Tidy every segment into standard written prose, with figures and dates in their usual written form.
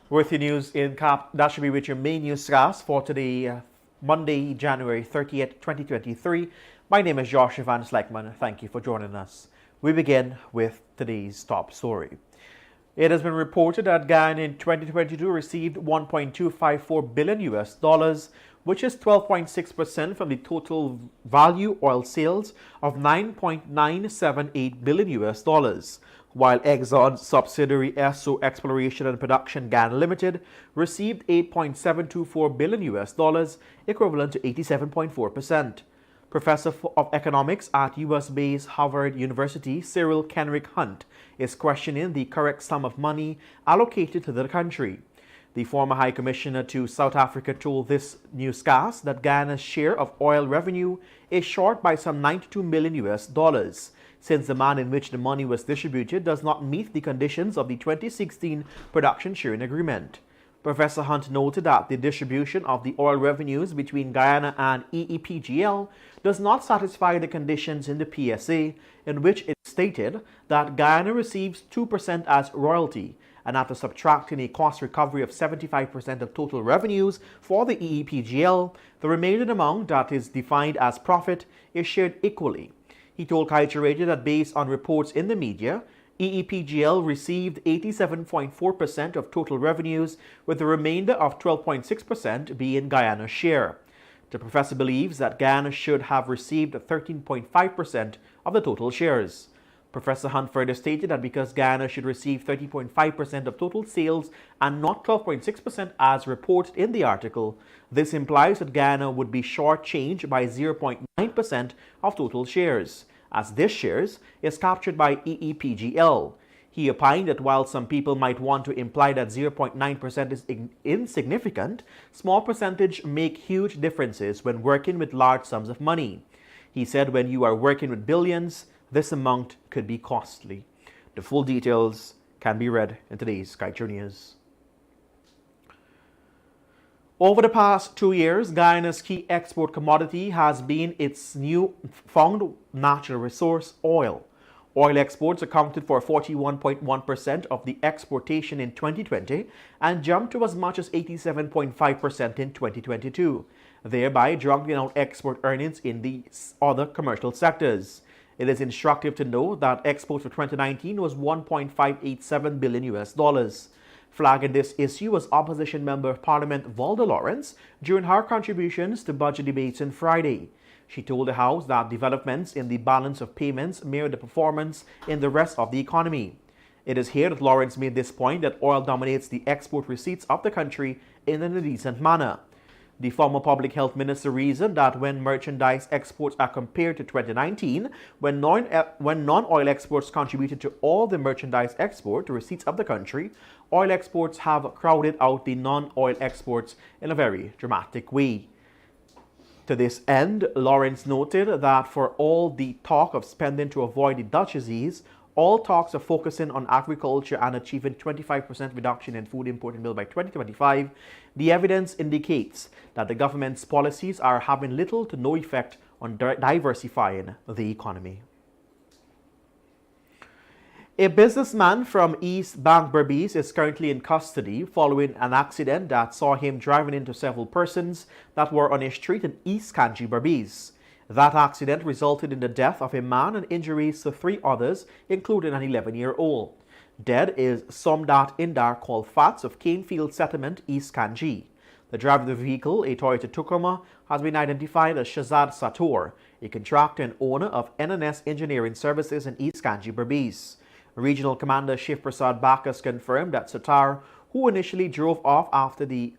With your news in cap, that should be with your main newscast for today, Monday, January 30th, 2023. My name is Josh Van Sleckman. Thank you for joining us. We begin with today's top story. It has been reported that Guyana in 2022 received 1.254 billion US dollars, which is 12.6% from the total value oil sales of 9.978 billion US dollars. While Exxon's subsidiary Esso Exploration and Production Ghana Limited received 8.724 billion US dollars, equivalent to 87.4%. Professor of Economics at US-based Harvard University, Cyril Kenrick Hunt, is questioning the correct sum of money allocated to the country. The former High Commissioner to South Africa told this newscast that Guyana's share of oil revenue is short by some 92 million US dollars. Since the manner in which the money was distributed does not meet the conditions of the 2016 production sharing agreement. Professor Hunt noted that the distribution of the oil revenues between Guyana and EEPGL does not satisfy the conditions in the PSA, in which it stated that Guyana receives 2% as royalty, and after subtracting a cost recovery of 75% of total revenues for the EEPGL, the remaining amount that is defined as profit is shared equally. He told Kaieteur Radio that based on reports in the media, EEPGL received 87.4% of total revenues, with the remainder of 12.6% being Guyana's share. The professor believes that Guyana should have received 13.5% of the total shares. Professor Hunt further stated that because Guyana should receive 30.5% of total sales and not 12.6% as reported in the article, this implies that Guyana would be shortchanged by 0.9% of total shares, as this shares is captured by EEPGL. He opined that while some people might want to imply that 0.9% is insignificant, small percentage make huge differences when working with large sums of money. He said when you are working with billions, this amount could be costly. The full details can be read in today's Kaieteur News. Over the past 2 years, Guyana's key export commodity has been its new found natural resource, oil. Oil exports accounted for 41.1% of the exportation in 2020 and jumped to as much as 87.5% in 2022, thereby drowning out export earnings in the other commercial sectors. It is instructive to note that exports for 2019 was 1.587 billion US dollars. Flagging this issue was Opposition Member of Parliament Valda Lawrence during her contributions to budget debates on Friday. She told the House that developments in the balance of payments mirror the performance in the rest of the economy. It is here that Lawrence made this point that oil dominates the export receipts of the country in a decent manner. The former public health minister reasoned that when merchandise exports are compared to 2019, when non-oil exports contributed to all the merchandise export receipts of the country, oil exports have crowded out the non-oil exports in a very dramatic way. To this end, Lawrence noted that for all the talk of spending to avoid the Dutch disease, all talks of focusing on agriculture and achieving 25% reduction in food importing bill by 2025, the evidence indicates that the government's policies are having little to no effect on diversifying the economy. A businessman from East Bank Berbice is currently in custody following an accident that saw him driving into several persons that were on a street in East Kanji Berbice. That accident resulted in the death of a man and injuries to 3 others, including an 11-year-old. Dead is Somdat Indar called Fats of Canefield Settlement, East Kanji. The driver of the vehicle, a Toyota Tacoma, has been identified as Shazad Sator, a contractor and owner of NNS Engineering Services in East Kanji Berbice. Regional Commander Shiv Prasad Bakas confirmed that Satar, who initially drove off after the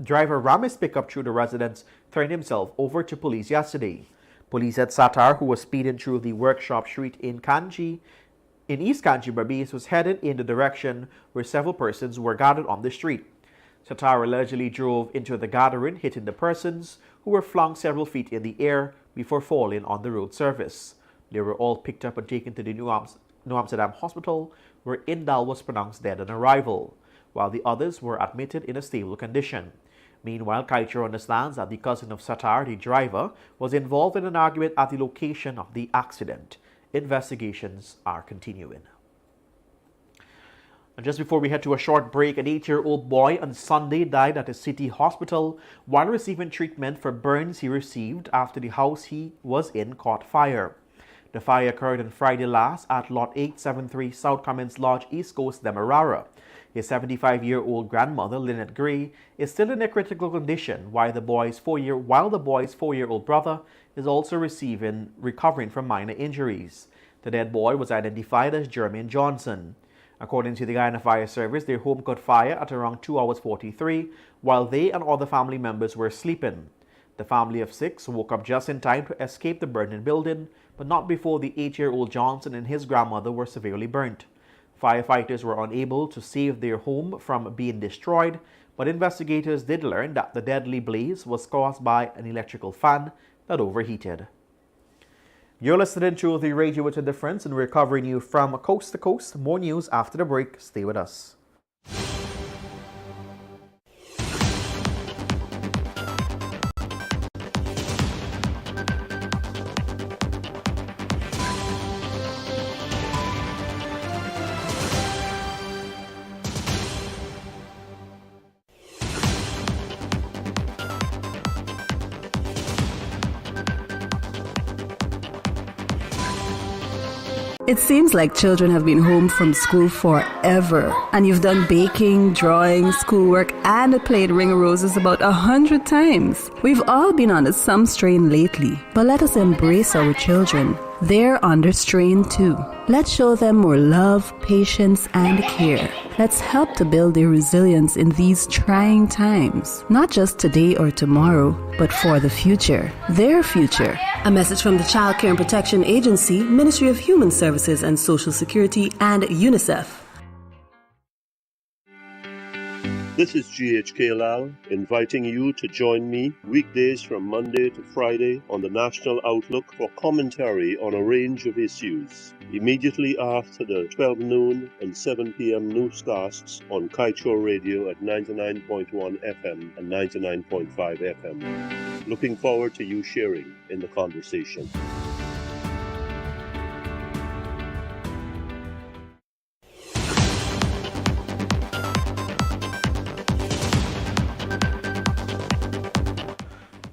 driver rammed his pickup through the residence, turned himself over to police yesterday. Police said Satar, who was speeding through the workshop street in East Kanji Berbice, was headed in the direction where several persons were gathered on the street. Satar allegedly drove into the gathering, hitting the persons, who were flung several feet in the air before falling on the road surface. They were all picked up and taken to the New Amsterdam Hospital, where Indal was pronounced dead on arrival, while the others were admitted in a stable condition. Meanwhile, Kaieteur understands that the cousin of Satar, the driver, was involved in an argument at the location of the accident. Investigations are continuing. And just before we head to a short break, an 8-year-old boy on Sunday died at a city hospital while receiving treatment for burns he received after the house he was in caught fire. The fire occurred on Friday last at Lot 873 South Cummins Lodge, East Coast, Demerara. His 75-year-old grandmother, Lynette Gray, is still in a critical condition, while the boy's 4-year-old brother is also recovering from minor injuries. The dead boy was identified as Jermaine Johnson. According to the Guyana Fire Service, their home caught fire at around 2 hours 43, while they and other family members were sleeping. The family of 6 woke up just in time to escape the burning building, but not before the 8-year-old Johnson and his grandmother were severely burnt. Firefighters were unable to save their home from being destroyed, but investigators did learn that the deadly blaze was caused by an electrical fan that overheated. You're listening to the Radio with a Difference, and we're covering you from coast to coast. More news after the break. Stay with us. It seems like children have been home from school forever, and you've done baking, drawing, schoolwork, and played Ring of Roses about 100 times. We've all been under some strain lately, but let us embrace our children. They're under strain too. Let's show them more love, patience, and care. Let's help to build their resilience in these trying times. Not just today or tomorrow, but for the future. Their future. A message from the Child Care and Protection Agency, Ministry of Human Services and Social Security, and UNICEF. This is GHK Lal, inviting you to join me weekdays from Monday to Friday on the National Outlook for commentary on a range of issues, immediately after the 12 noon and 7 p.m. newscasts on Kaieteur Radio at 99.1 FM and 99.5 FM. Looking forward to you sharing in the conversation.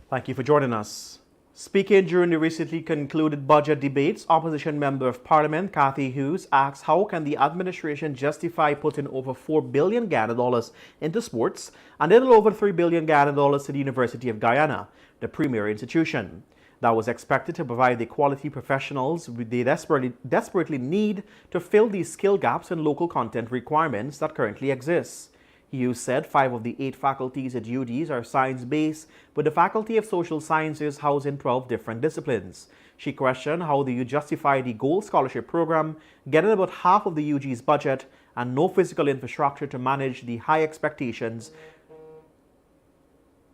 Thank you for joining us. Speaking during the recently concluded budget debates, Opposition Member of Parliament Cathy Hughes asked how can the administration justify putting over $4 billion Ghana dollars into sports and little over $3 billion Ghana dollars to the University of Guyana, the premier institution that was expected to provide the quality professionals they desperately need to fill these skill gaps and local content requirements that currently exist. Hughes said 5 of the 8 faculties at UGs are science-based, with the Faculty of Social Sciences housing 12 different disciplines. She questioned how do you justify the Gold Scholarship Program getting about half of the UG's budget and no physical infrastructure to manage the high expectations.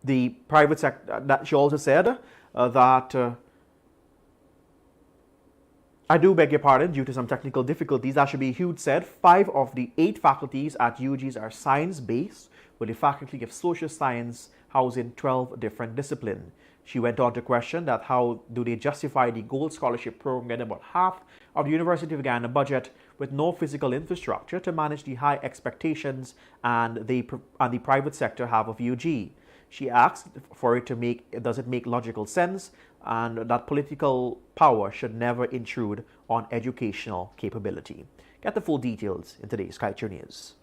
The private sector, that she also said I do beg your pardon, due to some technical difficulties, that should be Hughes said 5 of the 8 faculties at UGs are science-based, with the Faculty of Social Science housing 12 different disciplines. She went on to question that how do they justify the Gold Scholarship Program getting about half of the University of Guyana budget with no physical infrastructure to manage the high expectations and the private sector have of UG. She asked for it to does it make logical sense, and that political power should never intrude on educational capability. Get the full details in today's Kaieteur News.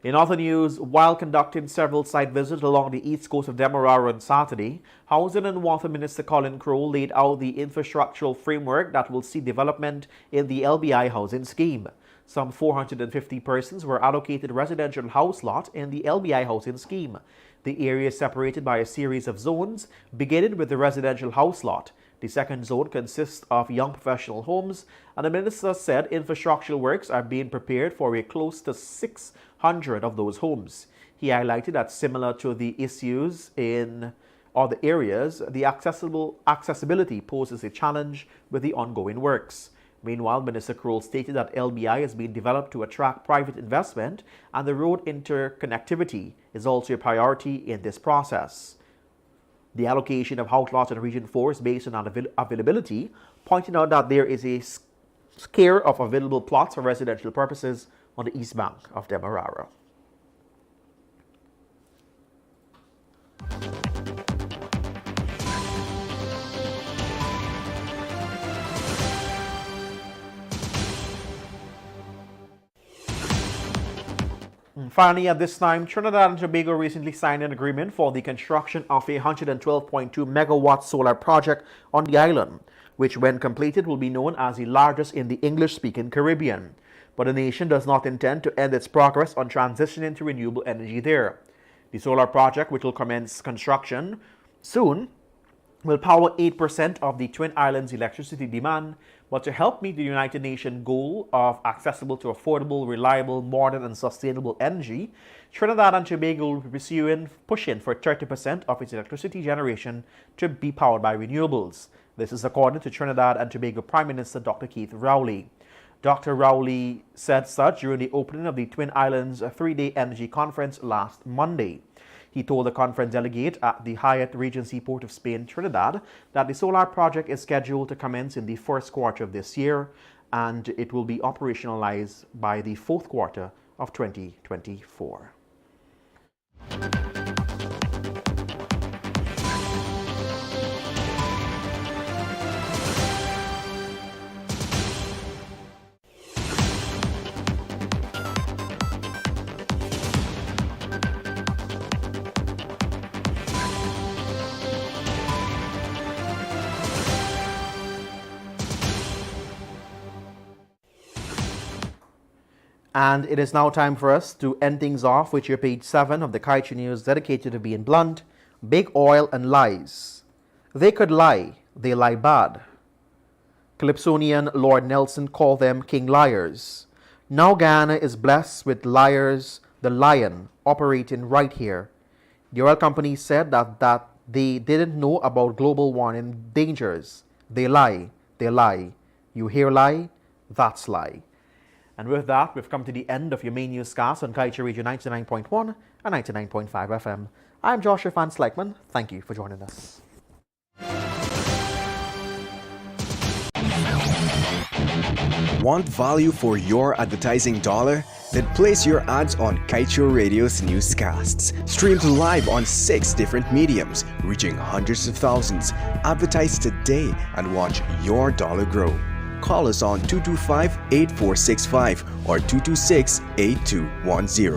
In other news, while conducting several site visits along the east coast of Demerara on Saturday, Housing and Water Minister Colin Crowe laid out the infrastructural framework that will see development in the LBI housing scheme. Some 450 persons were allocated residential house lot in the LBI housing scheme. The area is separated by a series of zones, beginning with the residential house lot. The second zone consists of young professional homes, and the minister said infrastructural works are being prepared for a close to 600 of those homes. He highlighted that similar to the issues in other areas, the accessibility poses a challenge with the ongoing works. Meanwhile, Minister Kroll stated that LBI is being developed to attract private investment, and the road interconnectivity is also a priority in this process. The allocation of house lots in Region 4 is based on availability, pointing out that there is a care of available plots for residential purposes on the east bank of Demerara. Finally, at this time, Trinidad and Tobago recently signed an agreement for the construction of a 112.2 megawatt solar project on the island, which when completed will be known as the largest in the English-speaking Caribbean. But the nation does not intend to end its progress on transitioning to renewable energy there. The solar project, which will commence construction soon, will power 8% of the Twin Islands' electricity demand, but to help meet the United Nations goal of accessible to affordable, reliable, modern, and sustainable energy, Trinidad and Tobago will be pushing for 30% of its electricity generation to be powered by renewables. This is according to Trinidad and Tobago Prime Minister Dr. Kaieteur Radio. Dr. Rowley said such during the opening of the Twin Islands 3-day energy conference last Monday. He told the conference delegate at the Hyatt Regency Port of Spain, Trinidad, that the solar project is scheduled to commence in the first quarter of this year, and it will be operationalized by the fourth quarter of 2024. And it is now time for us to end things off with your page 7 of the Kaieteur News, dedicated to being blunt, big oil and lies. They could lie, they lie bad. Calypsonian Lord Nelson called them king liars. Now Guyana is blessed with liars, the lion, operating right here. The oil company said that they didn't know about global warming dangers. They lie, they lie. You hear lie? That's lie. And with that, we've come to the end of your main newscast on Kaieteur Radio 99.1 and 99.5 FM. I'm Joshua Van Slegman. Thank you for joining us. Want value for your advertising dollar? Then place your ads on Kaieteur Radio's newscasts. Streamed live on 6 different mediums, reaching hundreds of thousands. Advertise today and watch your dollar grow. Call us on 225-8465 or 226-8210.